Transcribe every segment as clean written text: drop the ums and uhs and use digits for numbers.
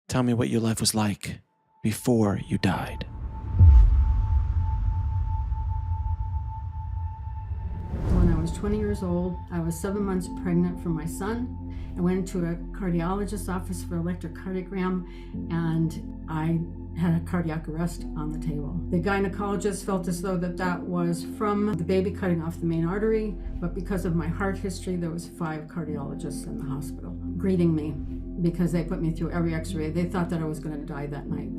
Tell me what your life was like before you died. When I was 20 years old, I was 7 months pregnant for my son. I went to a cardiologist's office for electrocardiogram, and I had a cardiac arrest on the table. The gynecologist felt as though that was from the baby cutting off the main artery, but because of my heart history, there was 5 cardiologists in the hospital greeting me because they put me through every x-ray. They thought that I was going to die that night.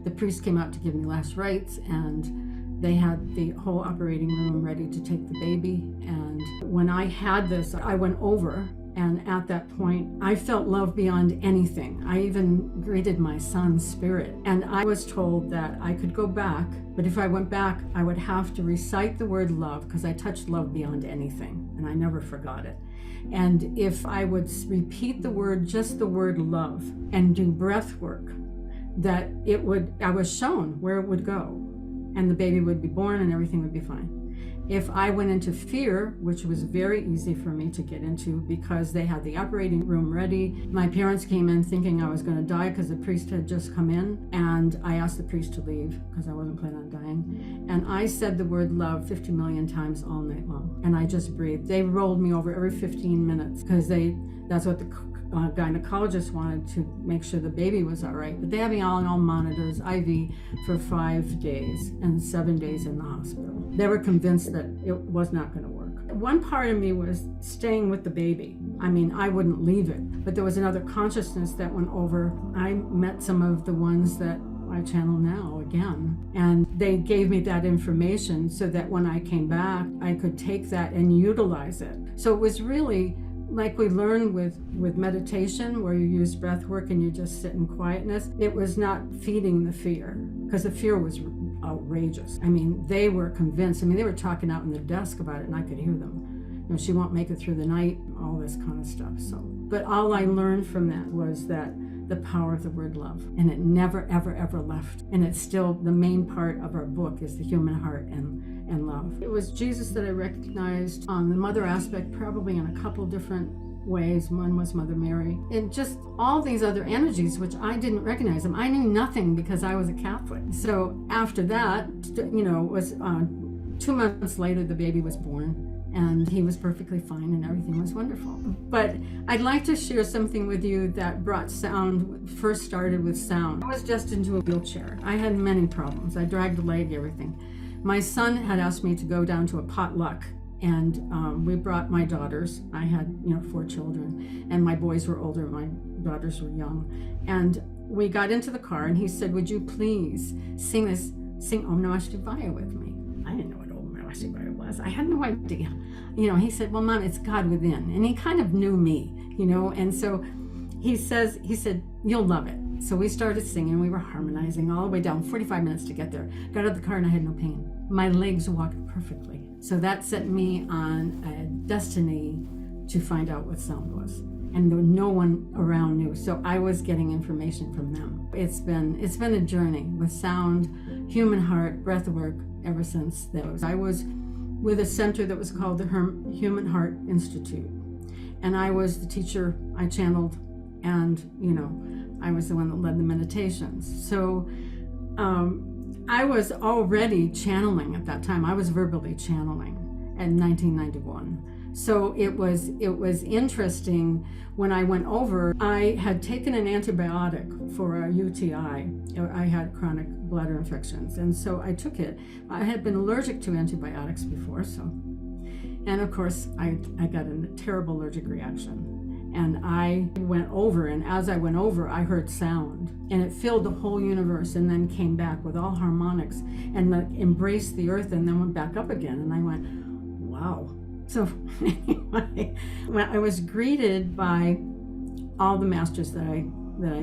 The priest came out to give me last rites, and they had the whole operating room ready to take the baby. And when I had this, I went over, and at that point, I felt love beyond anything. I even greeted my son's spirit. And I was told that I could go back, but if I went back, I would have to recite the word love, because I touched love beyond anything, and I never forgot it. And if I would repeat the word, just the word love, and do breath work, that I was shown where it would go, and the baby would be born and everything would be fine. If I went into fear, which was very easy for me to get into because they had the operating room ready. My parents came in thinking I was going to die because the priest had just come in, and I asked the priest to leave because I wasn't planning on dying. And I said the word love 50 million times all night long, and I just breathed. They rolled me over every 15 minutes because that's what the gynecologist wanted to make sure the baby was all right. But they had me all on monitors, IV, for 5 days and 7 days in the hospital. They were convinced that it was not going to work. One part of me was staying with the baby. I mean, I wouldn't leave it. But there was another consciousness that went over. I met some of the ones that I channel now again. And they gave me that information so that when I came back, I could take that and utilize it. So it was really like we learn with meditation, where you use breath work and you just sit in quietness. It was not feeding the fear, because the fear was outrageous. I mean, they were convinced. I mean, they were talking out in the desk about it, and I could hear them. You know, she won't make it through the night, all this kind of stuff. So, but all I learned from that was that the power of the word love, and it never, ever, ever left. And it's still the main part of our book is the human heart and love. It was Jesus that I recognized on the mother aspect, probably in a couple different ways. One was Mother Mary, and just all these other energies, which I didn't recognize them. I knew nothing because I was a Catholic. So after that, was 2 months later, the baby was born. And he was perfectly fine and everything was wonderful. But I'd like to share something with you that brought sound, first started with sound. I was just into a wheelchair. I had many problems. I dragged a leg, everything. My son had asked me to go down to a potluck, and we brought my daughters. I had 4 children, and my boys were older, my daughters were young. And we got into the car, and he said, "Would you please sing Om Namah Shivaya with me?" I didn't know what Om Namah Shivaya was. I had no idea. He said, "Well, Mom, it's God within." And he kind of knew me, and so he said, "You'll love it." So we started singing. We were harmonizing all the way down, 45 minutes to get there. Got out of the car and I had no pain. My legs walked perfectly. So that set me on a destiny to find out what sound was. And no one around knew. So I was getting information from them. It's been a journey with sound, human heart, breath work ever since those. I was with a center that was called the Human Heart Institute. And I was the teacher. I channeled, and I was the one that led the meditations. So I was already channeling at that time. I was verbally channeling in 1991. So it was interesting when I went over. I had taken an antibiotic for a UTI. I had chronic bladder infections, and so I took it. I had been allergic to antibiotics before, and of course I got a terrible allergic reaction. And I went over, and as I went over, I heard sound, and it filled the whole universe, and then came back with all harmonics, and embraced the earth, and then went back up again. And I went, wow. So anyway, when I was greeted by all the masters that I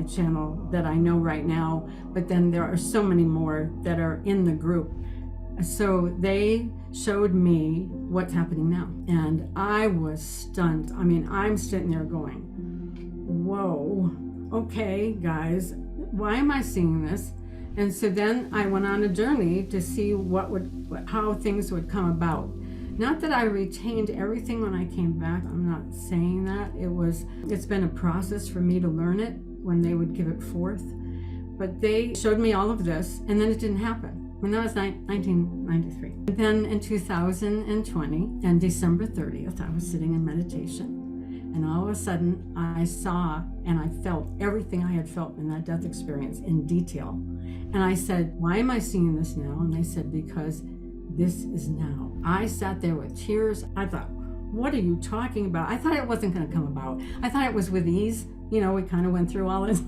channel, that I know right now, but then there are so many more that are in the group. So they showed me what's happening now. And I was stunned. I mean, I'm sitting there going, whoa, okay, guys, why am I seeing this? And so then I went on a journey to see how things would come about. Not that I retained everything when I came back. I'm not saying that. It's been a process for me to learn it. when they would give it forth. But they showed me all of this, and then it didn't happen. When that was 1993. And then in 2020, and December 30th, I was sitting in meditation, and all of a sudden I saw and I felt everything I had felt in that death experience in detail. And I said, why am I seeing this now? And they said, because this is now. I sat there with tears. I thought, what are you talking about? I thought it wasn't going to come about. I thought it was with ease. We kind of went through all this.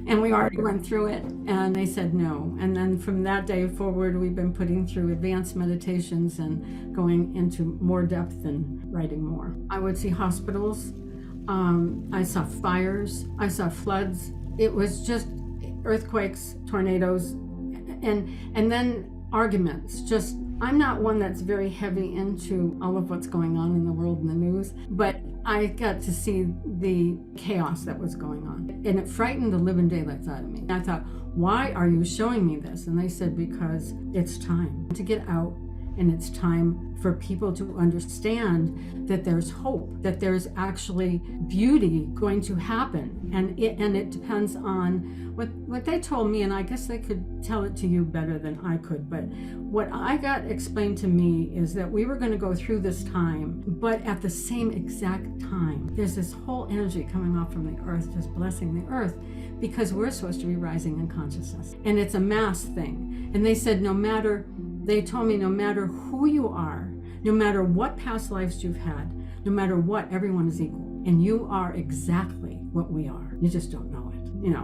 And we already went through it, and they said no. And then from that day forward, we've been putting through advanced meditations and going into more depth and writing more. I would see hospitals. I saw fires. I saw floods. It was just earthquakes, tornadoes, and then arguments. Just, I'm not one that's very heavy into all of what's going on in the world and the news, but I got to see the chaos that was going on, and it frightened the living daylights out of me. I thought, why are you showing me this? And they said, because it's time to get out, and it's time for people to understand that there's hope, that there's actually beauty going to happen, and it depends on what they told me, and I guess they could tell it to you better than I could, but what I got explained to me is that we were going to go through this time, but at the same exact time, there's this whole energy coming off from the earth, just blessing the earth, because we're supposed to be rising in consciousness, and it's a mass thing. And they said, they told me no matter who you are, no matter what past lives you've had, no matter what, everyone is equal, and you are exactly what we are. You just don't know it.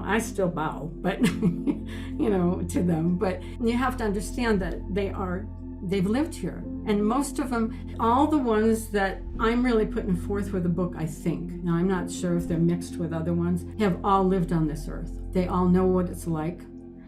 I still bow, but to them. But you have to understand that they've lived here. And most of them, all the ones that I'm really putting forth for the book, I think, now I'm not sure if they're mixed with other ones, have all lived on this earth. They all know what it's like.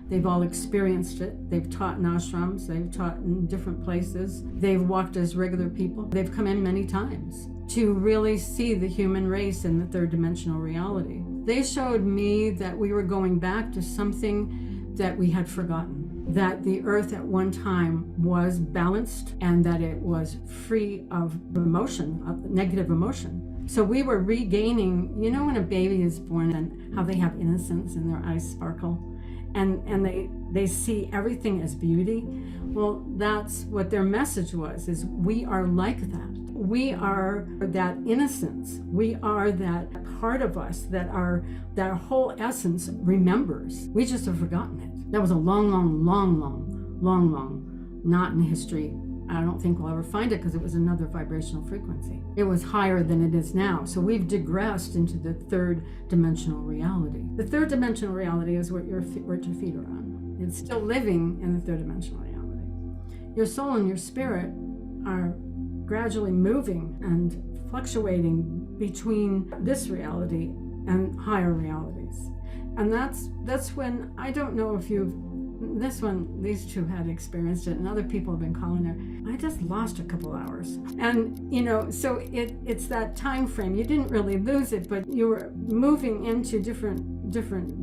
They've all experienced it. They've taught in ashrams. They've taught in different places. They've walked as regular people. They've come in many times to really see the human race in the third dimensional reality. They showed me that we were going back to something that we had forgotten, that the earth at one time was balanced and that it was free of emotion, of negative emotion. So we were regaining, when a baby is born and how they have innocence and their eyes sparkle, and they see everything as beauty. Well, that's what their message was, is we are like that. We are that innocence. We are that part of us that our whole essence remembers. We just have forgotten it. That was a long, not in history. I don't think we'll ever find it because it was another vibrational frequency. It was higher than it is now. So we've digressed into the third dimensional reality. The third dimensional reality is what your feet are on. It's still living in the third dimensional reality. Your soul and your spirit are gradually moving and fluctuating between this reality and higher realities. And that's when, I don't know if these two had experienced it, and other people have been calling her. I just lost a couple hours. And, so it's that time frame. You didn't really lose it, but you were moving into different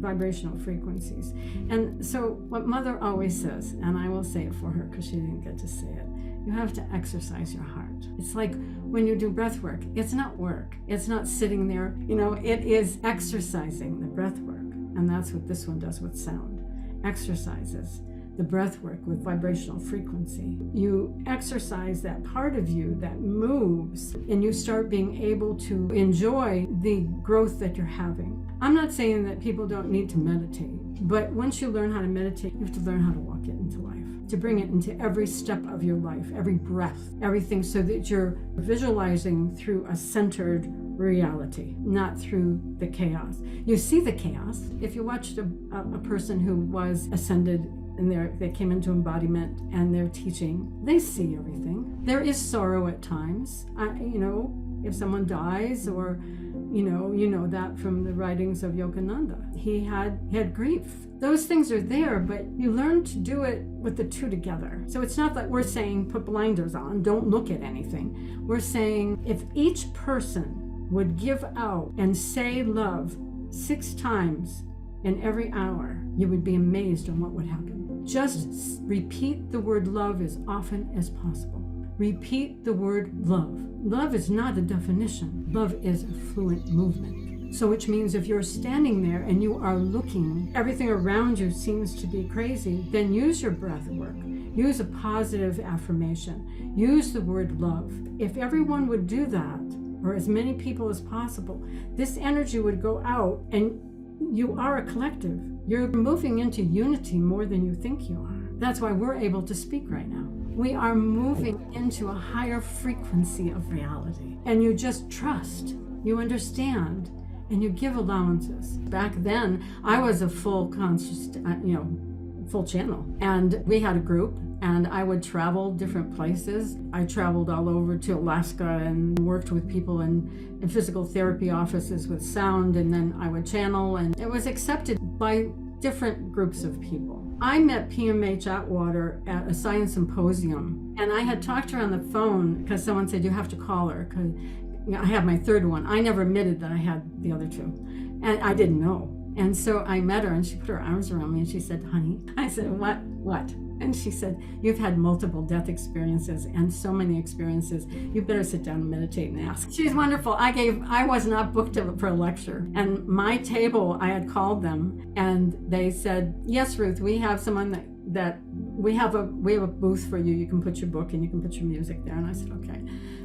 vibrational frequencies. And so what Mother always says, and I will say it for her because she didn't get to say it, you have to exercise your heart. It's like when you do breath work. It's not work. It's not sitting there. It is exercising the breath work. And that's what this one does with sound. Exercises the breath work with vibrational frequency. You exercise that part of you that moves, and you start being able to enjoy the growth that you're having. I'm not saying that people don't need to meditate, but once you learn how to meditate, you have to learn how to walk it into life, to bring it into every step of your life, every breath, everything, so that you're visualizing through a centered reality, not through the chaos. You see the chaos. If you watched a person who was ascended and they came into embodiment and they're teaching, they see everything. There is sorrow at times. If someone dies, or you know that from the writings of Yogananda. He had grief. Those things are there, but you learn to do it with the two together. So it's not that we're saying put blinders on, don't look at anything. We're saying if each person would give out and say love 6 times in every hour, you would be amazed on what would happen. Just repeat the word love as often as possible. Repeat the word love. Love is not a definition. Love is a fluent movement. So which means if you're standing there and you are looking, everything around you seems to be crazy, then use your breath work. Use a positive affirmation. Use the word love. If everyone would do that, or as many people as possible, this energy would go out, and you are a collective. You're moving into unity more than you think you are. That's why we're able to speak right now. We are moving into a higher frequency of reality. And you just trust, you understand, and you give allowances. Back then, I was a full conscious, full channel. And we had a group, and I would travel different places. I traveled all over to Alaska and worked with people in physical therapy offices with sound, and then I would channel, and it was accepted by different groups of people. I met PMH Atwater at a science symposium, and I had talked to her on the phone because someone said, you have to call her, because I had my third one. I never admitted that I had the other two, and I didn't know. And so I met her, and she put her arms around me, and she said, honey. I said, what? And she said, you've had multiple death experiences and so many experiences. You better sit down and meditate and ask. She's wonderful. I was not booked for a lecture. And my table, I had called them, and they said, yes, Ruth, we have someone that we have a booth for you. You can put your book and you can put your music there. And I said, okay.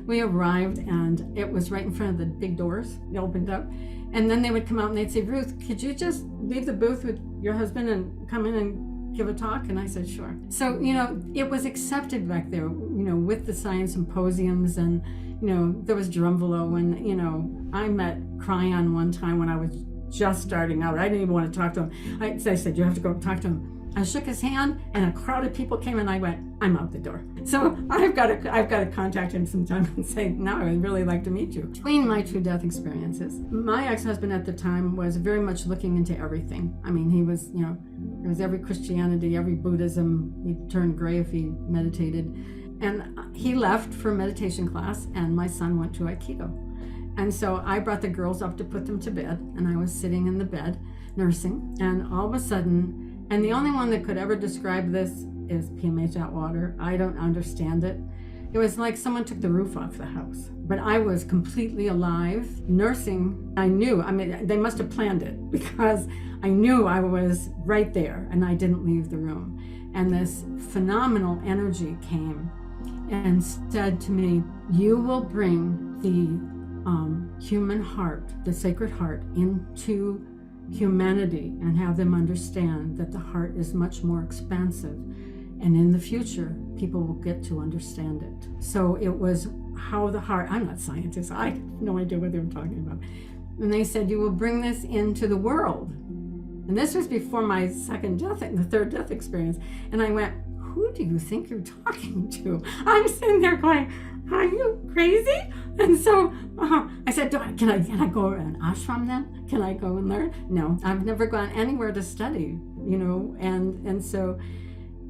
We arrived, and it was right in front of the big doors. They opened up. And then they would come out and they'd say, Ruth, could you just leave the booth with your husband and come in and give a talk? And I said, sure. So, it was accepted back there, with the science symposiums, and, there was Drumvelo, and, I met Cryon one time when I was just starting out. I didn't even want to talk to him. I said, you have to go talk to him. I shook his hand, and a crowd of people came, and I went, I'm out the door. So I've got to contact him sometime and say, now I would really like to meet you. Between my two death experiences, my ex-husband at the time was very much looking into everything. I mean, he was, it was every Christianity, every Buddhism. He turned gray if he meditated. And he left for meditation class, and my son went to Aikido. And so I brought the girls up to put them to bed, and I was sitting in the bed nursing, and all of a sudden, and the only one that could ever describe this is PMH Atwater. I don't understand it. It was like someone took the roof off the house. But I was completely alive, nursing. I knew, they must have planned it, because I knew I was right there, and I didn't leave the room. And this phenomenal energy came and said to me, you will bring the human heart, the sacred heart, into humanity, and have them understand that the heart is much more expansive, and in the future people will get to understand it. So it was how the heart, I'm not a scientist, I have no idea what they were talking about, and they said, you will bring this into the world. And this was before my second death and the third death experience, and I went, who do you think you're talking to? I'm sitting there going, are you crazy? And so I said, can I go to an ashram then? Can I go and learn? No, I've never gone anywhere to study, and so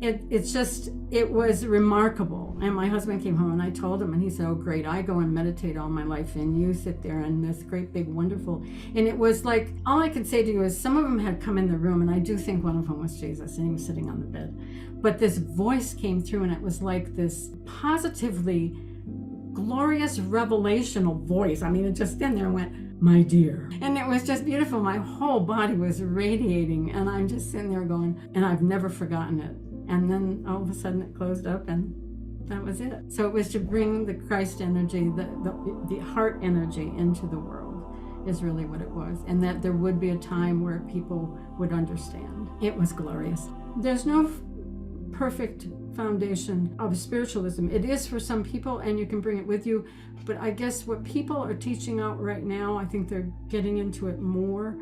it was remarkable. And my husband came home, and I told him, and he said, oh great, I go and meditate all my life, and you sit there and this great big wonderful. And it was like, all I could say to you is, some of them had come in the room, and I do think one of them was Jesus, and he was sitting on the bed. But this voice came through, and it was like this positively glorious revelational voice. It just in there went, my dear. And it was just beautiful. My whole body was radiating, and I'm just sitting there going, and I've never forgotten it. And then all of a sudden it closed up, and that was it. So it was to bring the Christ energy, the heart energy into the world is really what it was. And that there would be a time where people would understand. It was glorious. There's no perfect foundation of spiritualism. It is for some people, and you can bring it with you. But I guess what people are teaching out right now, I think they're getting into it more,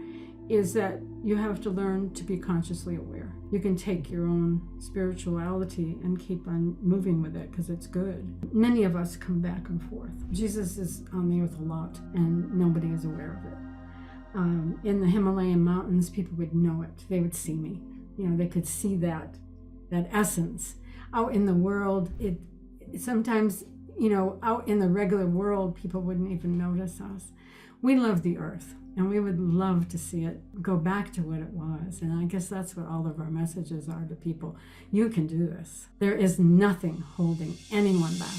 is that you have to learn to be consciously aware. You can take your own spirituality and keep on moving with it, because it's good. Many of us come back and forth. Jesus is on the earth a lot, and nobody is aware of it. In the Himalayan mountains, people would know it. They would see me. They could see that essence. Out in the world, it sometimes, out in the regular world, people wouldn't even notice us. We love the earth, and we would love to see it go back to what it was. And I guess that's what all of our messages are to people. You can do this. There is nothing holding anyone back.